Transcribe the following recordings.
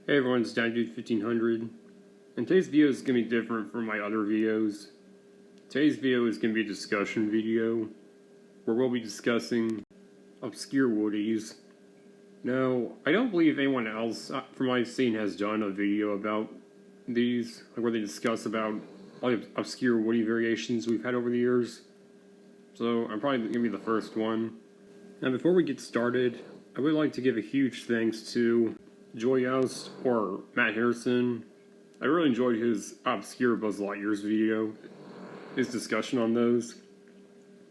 Hey everyone, it's Dude1500, and today's video is going to be different from my other videos. Today's video is going to be a discussion video, where we'll be discussing Obscure Woodies. Now, I don't believe anyone else from what I've seen has done a video about these, like where they discuss about all the Obscure Woody variations we've had over the years. So I'm probably going to be the first one. Now before we get started, I would like to give a huge thanks to Joyoustye, or Matt Henderson. I really enjoyed his Obscure Buzz Lightyears video, his discussion on those.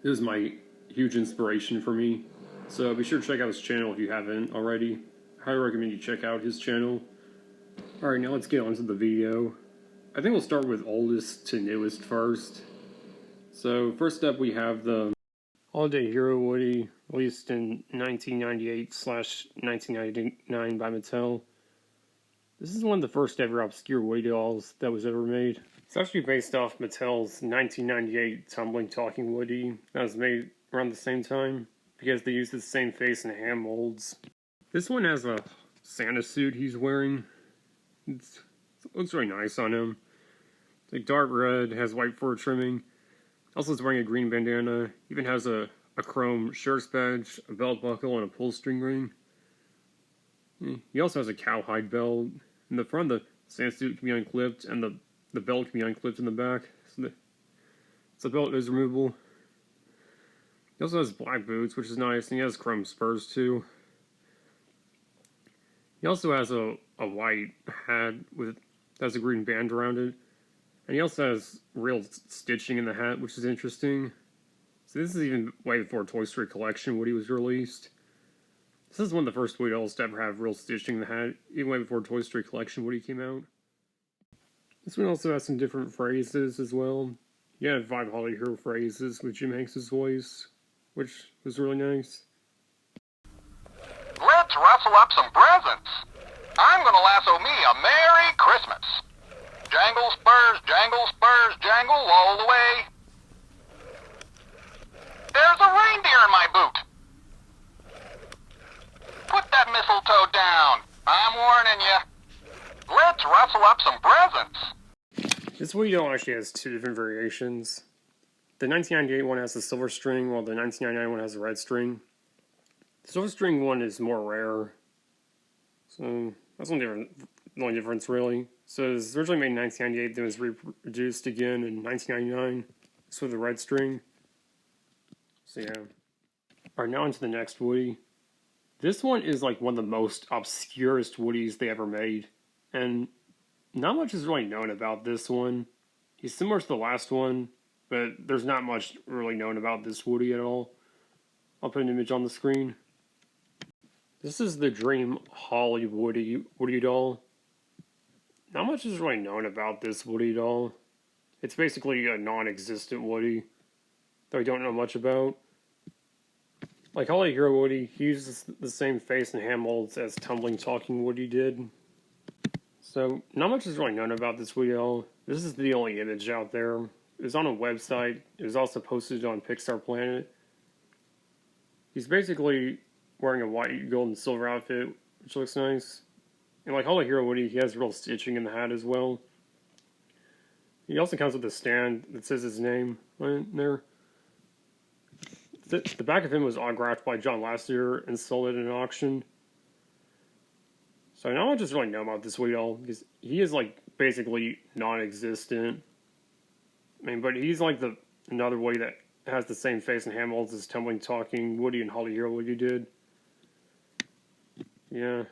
It was my huge inspiration for me. So be sure to check out his channel if you haven't already. I highly recommend you check out his channel. Alright, now let's get on to the video. I think we'll start with oldest to newest first. So first up we have the Holiday Hero Woody, released in 1998/1999 by Mattel. This is one of the first ever Obscure Woody dolls that was ever made. It's actually based off Mattel's 1998 Tumbling Talking Woody that was made around the same time, because they used the same face and hand molds. This one has a Santa suit he's wearing. It looks really nice on him. It's like dark red, has white fur trimming. Also is wearing a green bandana, even has a chrome sheriff's badge, a belt buckle, and a pull string ring. He also has a cowhide belt. In the front, the Santa suit can be unclipped, and the belt can be unclipped in the back. So the belt is removable. He also has black boots, which is nice, and he has chrome spurs too. He also has a white hat that has a green band around it. And he also has real stitching in the hat, which is interesting. So this is even way before Toy Story Collection Woody was released. This is one of the first Woody dolls to ever have real stitching in the hat, even way before Toy Story Collection Woody came out. This one also has some different phrases as well. You have 5 Holiday Hero phrases with Jim Hanks' voice, which was really nice. Let's rustle up some presents. I'm gonna lasso me a Merry Christmas. Jangle spurs, jangle all the way. There's a reindeer in my boot. Put that mistletoe down. I'm warning you. Let's rustle up some presents. This Woody doll actually has 2 different variations. The 1998 one has the silver string, while the 1999 one has the red string. The silver string one is more rare. So that's the only difference really. So it was originally made in 1998, then was reproduced again in 1999. It's with the red string. So yeah. Alright, now into the next Woody. This one is like one of the most obscurest Woodies they ever made. And not much is really known about this one. He's similar to the last one, but there's not much really known about this Woody at all. I'll put an image on the screen. This is the Dream Holly Woody doll. Not much is really known about this Woody doll. It's basically a non-existent Woody that we don't know much about. Like Holiday Hero Woody, he uses the same face and hand molds as Tumbling Talking Woody did. So, not much is really known about this Woody doll. This is the only image out there. It was on a website. It was also posted on Pixar Planet. He's basically wearing a white, gold, and silver outfit, which looks nice. And like Holiday Hero Woody, he has real stitching in the hat as well. He also comes with a stand that says his name right there. The back of him was autographed by John Lasseter and sold at an auction. So not much is really known about this Woody doll, because he is like basically non-existent. I mean, but he's like another Woody that has the same face and hand molds as Tumbling Talking Woody and Holiday Hero Woody did. Yeah.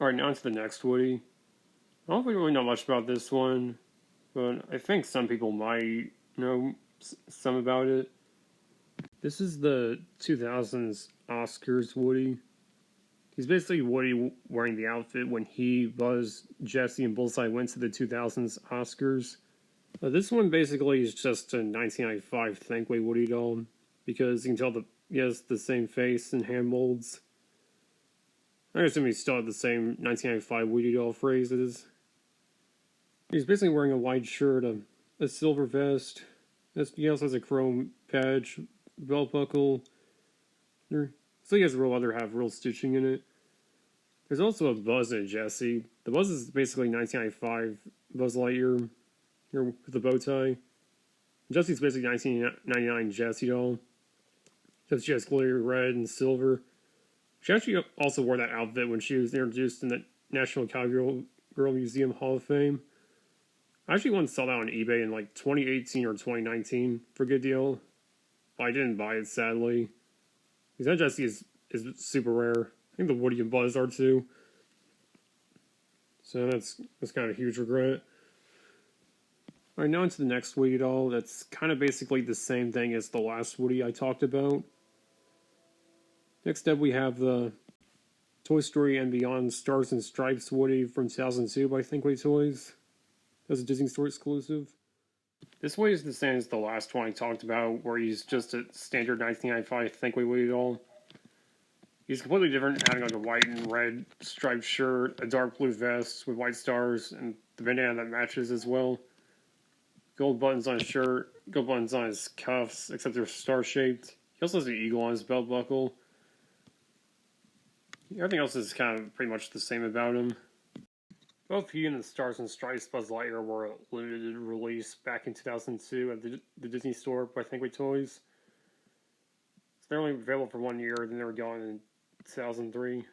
Alright, now to the next Woody. I don't really know much about this one, but I think some people might know some about it. This is the 2000s Oscars Woody. He's basically Woody wearing the outfit when he, Buzz, Jesse, and Bullseye went to the 2000s Oscars. This one basically is just a 1995 Thinkway Woody doll, because you can tell he has the same face and hand molds. I assume he still had the same 1995 Woody doll phrases. He's basically wearing a white shirt, a silver vest. He also has a chrome badge, belt buckle. So he has real stitching in it. There's also a Buzz and a Jessie. The Buzz is basically 1995 Buzz Lightyear here with the bow tie. Jessie's basically 1999 Jessie doll. Just she has glittery red and silver. She actually also wore that outfit when she was introduced in the National Cowgirl Museum Hall of Fame. I actually once saw that on eBay in like 2018 or 2019 for a good deal, but I didn't buy it sadly. Because that Jessie is super rare. I think the Woody and Buzz are too. So that's kind of a huge regret. Alright, now into the next Woody doll. That's kind of basically the same thing as the last Woody I talked about. Next up we have the Toy Story and Beyond Stars and Stripes Woody from 2002 by Thinkway Toys. That's a Disney Store exclusive. This Woody is the same as the last one I talked about, where he's just a standard 1995 Thinkway Woody doll. He's completely different, having like a white and red striped shirt, a dark blue vest with white stars, and the bandana that matches as well. Gold buttons on his shirt, gold buttons on his cuffs, except they're star-shaped. He also has an eagle on his belt buckle. Everything else is kind of pretty much the same about him. Both he and the Stars and Stripes Buzz Lightyear were a limited release back in 2002 at the Disney Store by Thinkway Toys. So they're only available for 1 year, then they were gone in 2003.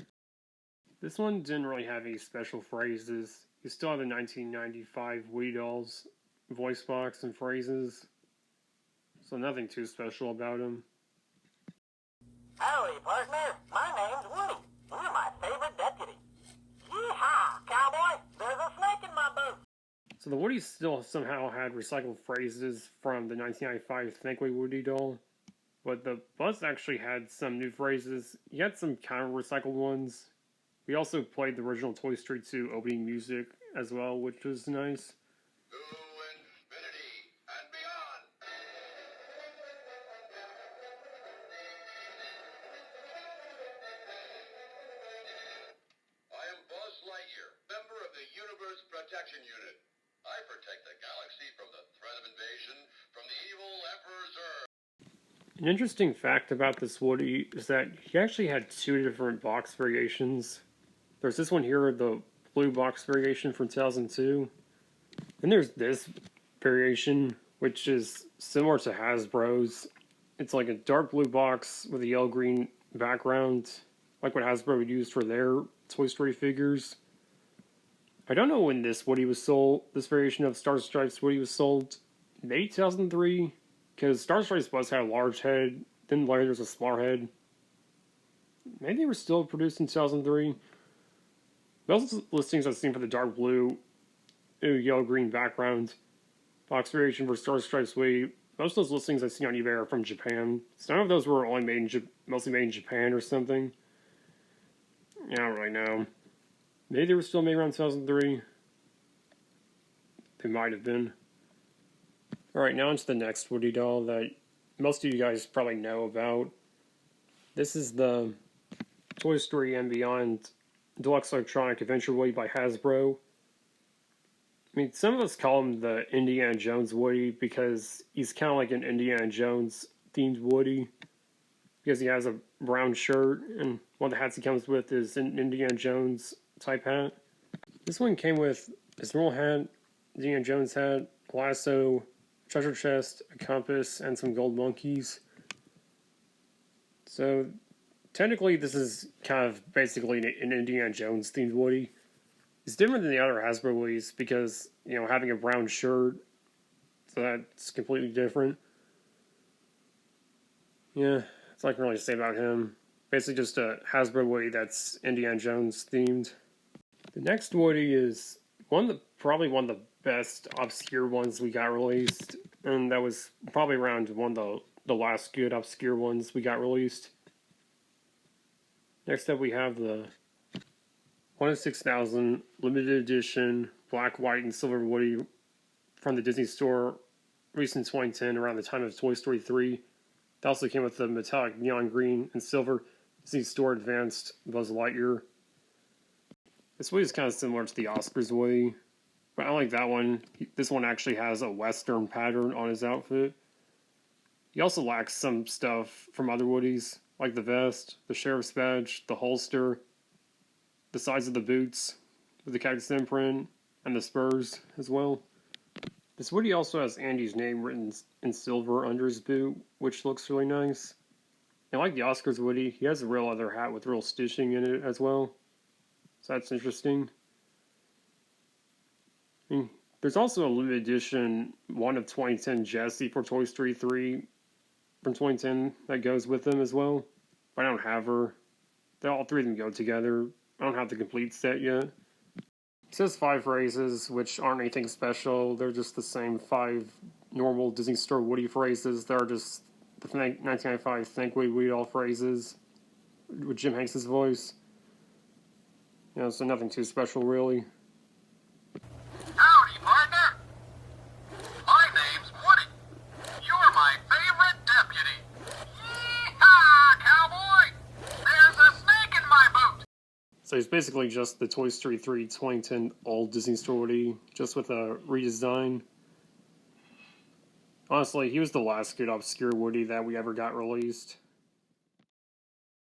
This one didn't really have any special phrases. You still have the 1995 Woody dolls voice box and phrases, so nothing too special about him. Howdy, partner. My name's Woody. You're my favorite deputy. Yee-haw, cowboy. There's a snake in my boot. So the Woody still somehow had recycled phrases from the 1995 Thinkway Woody doll, but the Buzz actually had some new phrases. He had some kind of recycled ones. We also played the original Toy Story 2 opening music as well, which was nice. Lightyear, member of the Universe Protection Unit. I protect the galaxy from the threat of invasion from the evil Emperor Zurg. An interesting fact about this Woody is that he actually had two different box variations. There's this one here, the blue box variation from 2002. And there's this variation, which is similar to Hasbro's. It's like a dark blue box with a yellow-green background, like what Hasbro used for their Toy Story figures. I don't know when this Woody was sold, this variation of Star Stripes Woody was sold. Maybe 2003? Because Star Stripes Buzz had a large head, then later there was a smaller head. Maybe they were still produced in 2003. Those listings I've seen for the dark blue, yellow-green background box variation for Star Stripes Woody, most of those listings I've seen on eBay are from Japan. So none of those were only mostly made in Japan or something. I don't really know. Maybe they were still made around 2003. They might have been. Alright, now into the next Woody doll that most of you guys probably know about. This is the Toy Story and Beyond Deluxe Electronic Adventure Woody by Hasbro. I mean, some of us call him the Indiana Jones Woody because he's kind of like an Indiana Jones themed Woody. Because he has a brown shirt, and one of the hats he comes with is an Indiana Jones type hat. This one came with his normal hat, Indiana Jones hat, lasso, treasure chest, a compass, and some gold monkeys. So, technically this is kind of basically an Indiana Jones themed Woody. It's different than the other Hasbro Woodies because, you know, having a brown shirt, so that's completely different. Yeah. That's all I can really say about him. Basically just a Hasbro Woody that's Indiana Jones themed. The next Woody is probably one of the best obscure ones we got released. And that was probably around one of the last good obscure ones we got released. Next up we have the 1 of 6,000 limited edition black, white, and silver Woody from the Disney Store, released in 2010 around the time of Toy Story 3. It also came with the metallic neon green and silver Disney Store Advanced Buzz Lightyear. This Woody is kind of similar to the Oscars Woody, but I like that one. This one actually has a Western pattern on his outfit. He also lacks some stuff from other Woodies, like the vest, the sheriff's badge, the holster, the the size of the boots with the cactus imprint and the spurs as well. This Woody also has Andy's name written in silver under his boot, which looks really nice. And like the Oscars Woody, he has a real leather hat with real stitching in it as well. So that's interesting. There's also a limited edition 1 of 2010 Jessie for Toy Story 3 from 2010 that goes with them as well. But I don't have her. All three of them go together. I don't have the complete set yet. It says 5 phrases, which aren't anything special. They're just the same 5 normal Disney Store Woody phrases. They're just the 1995 Thinkway Woody All phrases with Jim Hanks' voice. You know, so nothing too special, really. Howdy, partner. My name's Woody. You're my favorite deputy. Yee-haw, cowboy! There's a snake in my boot. So it's basically just the Toy Story 3 2010 old Disney Store Woody, just with a redesign. Honestly, he was the last good Obscure Woody that we ever got released.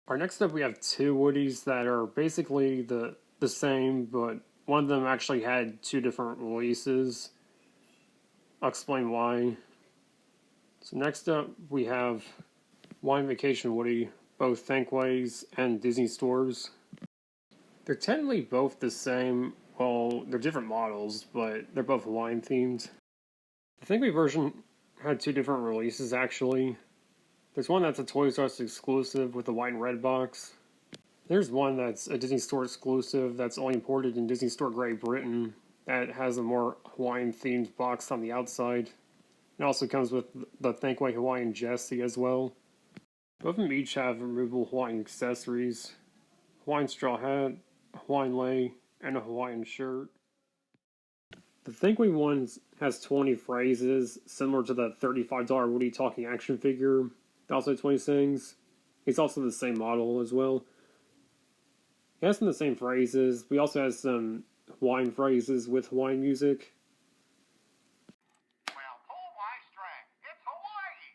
Alright, next up we have 2 Woodies that are basically the same, but one of them actually had 2 different releases. I'll explain why. So next up we have Hawaiian Vacation Woody, both Thinkways and Disney stores. They're technically both the same. Well, they're different models, but they're both Hawaiian themed. The Thinkway version had 2 different releases actually. There's one that's a Toys R Us exclusive with a white and red box. There's one that's a Disney Store exclusive that's only imported in Disney Store Great Britain that has a more Hawaiian themed box on the outside. It also comes with the Thinkway Hawaiian Jessie as well. Both of them each have removable Hawaiian accessories, Hawaiian straw hat, a Hawaiian lei, and a Hawaiian shirt. The Thinkway one has 20 phrases, similar to the $35 Woody talking action figure that also 20 sings. It's also the same model as well. It has some of the same phrases. We also have some Hawaiian phrases with Hawaiian music. Well, pull my string. It's Hawaii.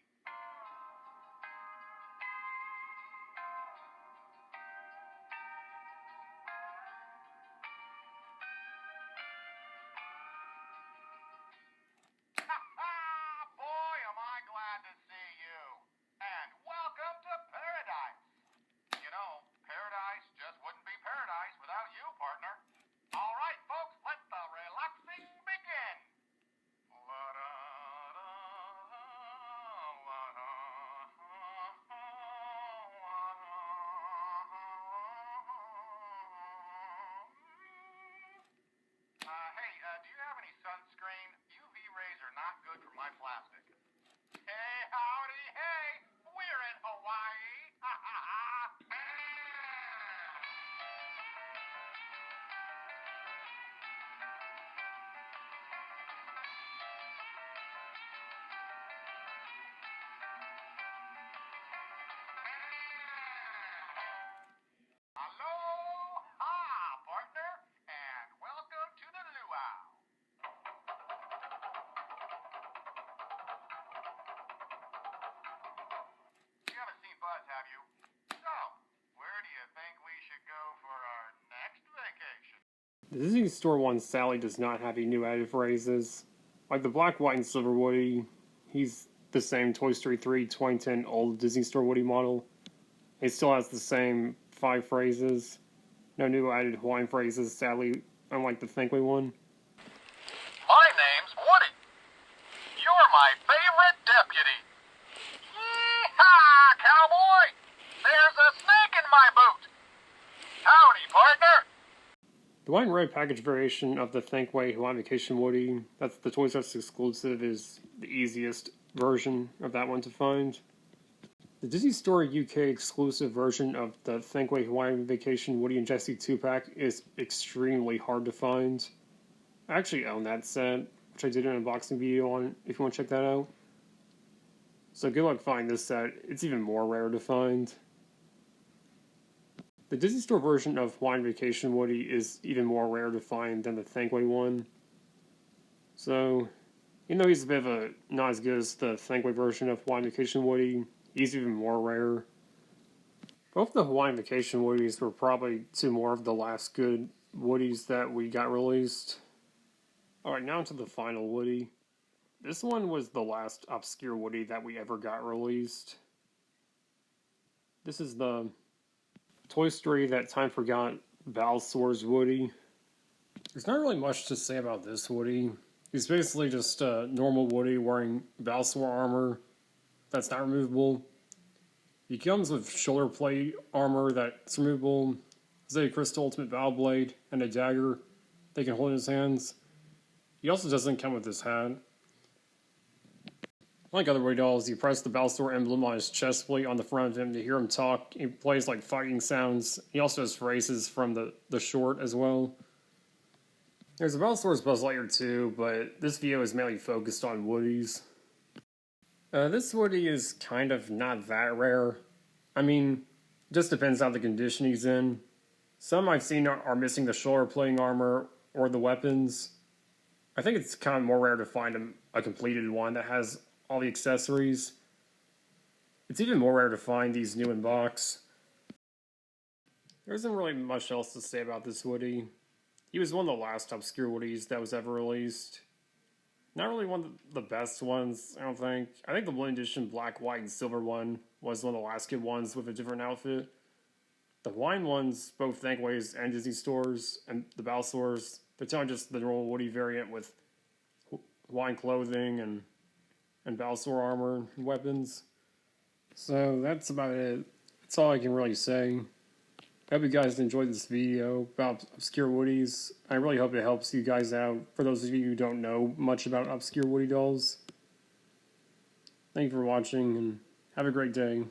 Boy, am I glad to see you. And welcome to paradise. You know, paradise just wouldn't be paradise without you, partner. All right, folks, let the relaxing begin. Hey, do you have any sunscreen? UV rays are not good for my plastic. Hey, howdy, hey, we're in Hawaii. Aloha, partner, and welcome to the luau. You haven't seen Buzz, have you? So, where do you think we should go for our next vacation? The Disney Store one sadly does not have any new added phrases. Like the black, white, and silver Woody, he's the same Toy Story 3 2010 old Disney Store Woody model. It still has the same 5 phrases. No new added Hawaiian phrases, sadly, unlike the Thinkway one. My name's Woody. You're my favorite deputy. Yee-haw, cowboy! There's a snake in my boot. Howdy, partner. The white and red package variation of the Thinkway Hawaiian Vacation Woody, that's the Toys R Us exclusive, is the easiest version of that one to find. The Disney Store UK exclusive version of the Thinkway Hawaiian Vacation Woody and Jessie 2-pack is extremely hard to find. I actually own that set, which I did an unboxing video on if you want to check that out. So good luck finding this set, it's even more rare to find. The Disney Store version of Hawaiian Vacation Woody is even more rare to find than the Thinkway one. So, even though he's a bit of a not as good as the Thinkway version of Hawaiian Vacation Woody, he's even more rare. Both the Hawaiian Vacation Woodies were probably two more of the last good Woodies that we got released. Alright, now to the final Woody. This one was the last Obscure Woody that we ever got released. This is the Toy Story That Time Forgot Balsaur's Woody. There's not really much to say about this Woody. He's basically just a normal Woody wearing Balsaur armor that's not removable. He comes with shoulder plate armor that's removable, Zeta Crystal Ultimate Battle Blade, and a dagger they can hold in his hands. He also doesn't come with his hat. Like other Woody dolls, you press the Balsaur emblem on his chest plate on the front of him to hear him talk. He plays like fighting sounds. He also has phrases from the short as well. There's a Balsaur's Buzz Lightyear too, but this video is mainly focused on Woodies. This Woody is kind of not that rare. I mean, just depends on the condition he's in. Some I've seen are missing the shoulder plating armor or the weapons. I think it's kind of more rare to find a completed one that has all the accessories. It's even more rare to find these new in box. There isn't really much else to say about this Woody. He was one of the last Obscure Woodies that was ever released. Not really one of the best ones, I don't think. I think the limited edition black, white, and silver one was one of the last good ones with a different outfit. The Hawaiian ones, both Thinkways and Disney stores, and the Balsaurs, they're telling just the normal Woody variant with Hawaiian clothing and Balsaur armor and weapons. So that's about it. That's all I can really say. I hope you guys enjoyed this video about Obscure Woodies. I really hope it helps you guys out, for those of you who don't know much about Obscure Woody dolls. Thank you for watching, and have a great day.